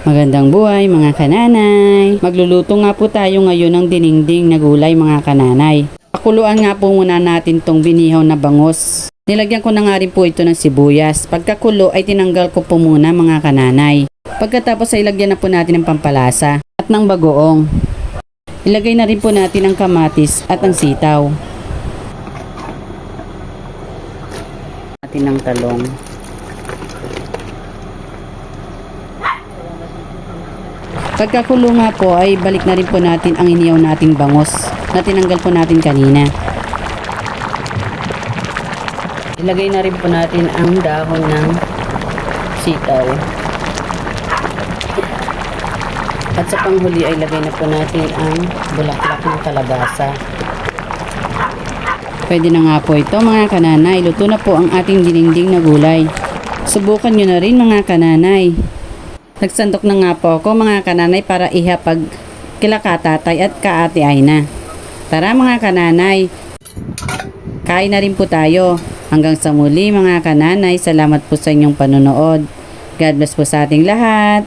Magandang buhay mga kananay. Magluluto nga po tayo ngayon ng dinengdeng na gulay mga kananay. Pakuluan nga po muna natin tong binihaw na bangus. Nilagyan ko na nga rin po ito ng sibuyas. Pagkakulo ay tinanggal ko po muna mga kananay. Pagkatapos ay ilagyan na po natin ng pampalasa at ng bagoong. Ilagay na rin po natin ang kamatis at ang sitaw. Natin ng talong. Pagkakulo nga po ay balik na rin po natin ang inihaw nating bangus na tinanggal po natin kanina. Ilagay na rin po natin ang dahon ng sitaw. At sa panghuli ay lagay na po natin ang bulaklak ng kalabasa. Pwede na nga po ito mga kananay. Luto na po ang ating dinengdeng na gulay. Subukan nyo na rin mga kananay. Nagsandok na nga po ako mga kananay para ihapag kila katatay at kaate Aina. Tara mga kananay, kain na rin po tayo. Hanggang sa muli mga kananay, salamat po sa inyong panonood. God bless po sa ating lahat.